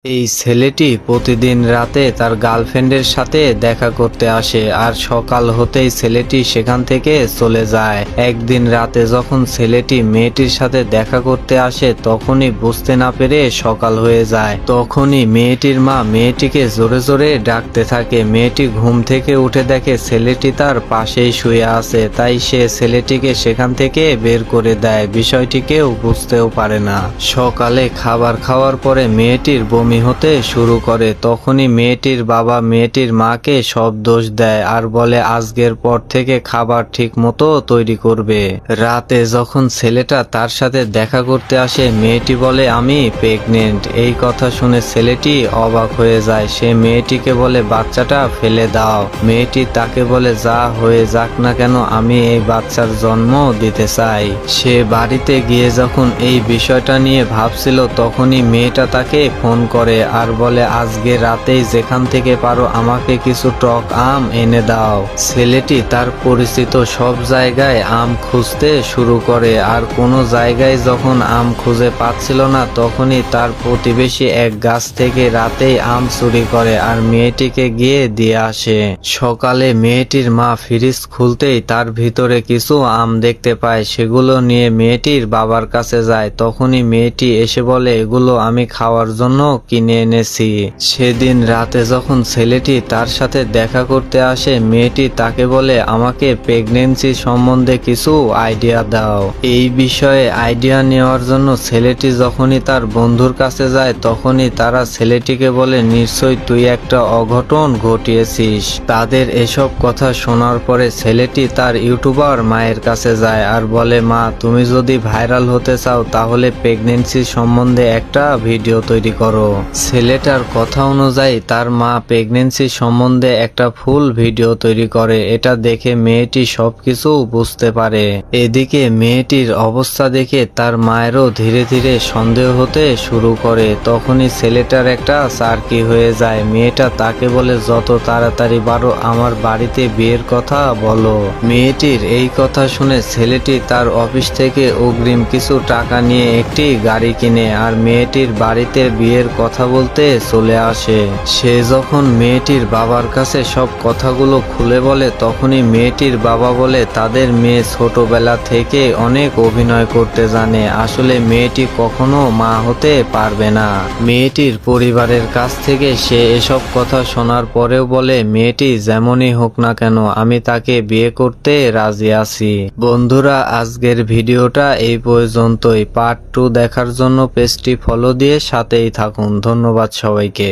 এই ছেলেটি প্রতিদিন রাতে তার গার্লফ্রেন্ডের সাথে দেখা করতে আসে আর সকাল হতেই ছেলেটি সেখান থেকে চলে যায়। একদিন রাতে যখন ছেলেটি মেয়েটির সাথে দেখা করতে আসে তখনই বুঝতে না পেরে সকাল হয়ে যায়। তখনই মেয়েটির মা মেয়েটিকে জোরে জোরে ডাকতে থাকে। মেয়েটি ঘুম থেকে উঠে দেখে ছেলেটি তার পাশেই শুয়ে আছে, তাই সে ছেলেটিকে সেখান থেকে বের করে দেয়। বিষয়টি কেউ বুঝতেও পারে না। সকালে খাবার খাওয়ার পরে মেয়েটির বমি হতে শুরু করে। তখনই মেয়েটির বাবা মেয়েটির মাকে সব দোষ দেয় আর বলে আজকের পর থেকে খাবার ঠিক মতো তৈরি করবে। রাতে যখন ছেলেটা তার সাথে দেখা করতে আসে মেয়েটি বলে আমি প্রেগনেন্ট। এই কথা শুনে ছেলেটি অবাক হয়ে যায়। সে মেয়েটিকে বলে বাচ্চাটা ফেলে দাও। মেয়েটি তাকে বলে যা হয়ে যাক না কেন আমি এই বাচ্চার জন্ম দিতে চাই। সে বাড়িতে গিয়ে যখন এই বিষয়টা নিয়ে ভাবছিল তখনই মেয়েটা তাকে ফোন করে আর বলে আজকে রাতেই যেখান থেকে পারো আমাকে কিছু টক আম এনে দাও। ছেলেটি তার পরিচিত সব জায়গায় আম খুঁজতে শুরু করে আর কোনো জায়গায় যখন আম খুঁজে পাচ্ছিল না তখনই তার প্রতিবেশী এক গাছ থেকে রাতেই আম চুরি করে আর মেয়েটিকে গিয়ে দিয়ে আসে। সকালে মেয়েটির মা ফ্রিজ খুলতেই তার ভিতরে কিছু আম দেখতে পায়। সেগুলো নিয়ে মেয়েটির বাবার কাছে যায়। তখনই মেয়েটি এসে বলে এগুলো আমি খাওয়ার জন্য কিনে এনেছি। সেদিন রাতে যখন ছেলেটি তার সাথে দেখা করতে আসে মেয়েটি তাকে বলে আমাকে প্রেগনেন্সি সম্বন্ধে কিছু আইডিয়া দাও। এই বিষয়ে আইডিয়া নেওয়ার জন্য ছেলেটি যখনই তার বন্ধুর কাছে যায় তখনই তারা ছেলেটিকে বলে নিশ্চয় তুই একটা অঘটন ঘটিয়েছিস। তাদের এসব কথা শোনার পরে ছেলেটি তার ইউটিউবার মায়ের কাছে যায় আর বলে মা তুমি যদি ভাইরাল হতে চাও তাহলে প্রেগনেন্সি সম্বন্ধে একটা ভিডিও তৈরি করো। ছেলেটার কথা অনুযায়ী তার মা প্রেগনেন্সি সম্বন্ধে একটা ফুল ভিডিও তৈরি করে। এটা দেখে মেয়েটি সবকিছু বুঝতে পারে। এদিকে মেয়েটির অবস্থা দেখে তার মায়েরও ধীরে ধীরে সন্দেহ হতে শুরু করে। তখনই ছেলেটার একটা সার্কি হয়ে যায়। মেয়েটা তাকে বলে যত তাড়াতাড়ি পারো আমার বাড়িতে বিয়ের কথা বলো। মেয়েটির এই কথা শুনে ছেলেটি তার অফিস থেকে অগ্রিম কিছু টাকা নিয়ে একটি গাড়ি কিনে আর মেয়েটির বাড়িতে বিয়ের কথা বলতে চলে আসে। সে যখন মেয়েটির বাবার কাছে সব কথাগুলো খুলে বলে তখনই মেয়েটির বাবা বলে তাদের মেয়ে ছোটবেলা থেকে অনেক অভিনয় করতে জানে। আসলে মেয়েটি কখনো মা হতে পারবে না। মেয়েটির পরিবারের কাছ থেকে সে এসব কথা শোনার পরেও বলে মেয়েটি যেমনই হোক না কেন আমি তাকে বিয়ে করতে রাজি আছি। বন্ধুরা আজকের ভিডিওটা এই পর্যন্তই। পার্ট 2 দেখার জন্য পেজটি ফলো দিয়ে সাথেই থাকুন। ধন্যবাদ সবাইকে।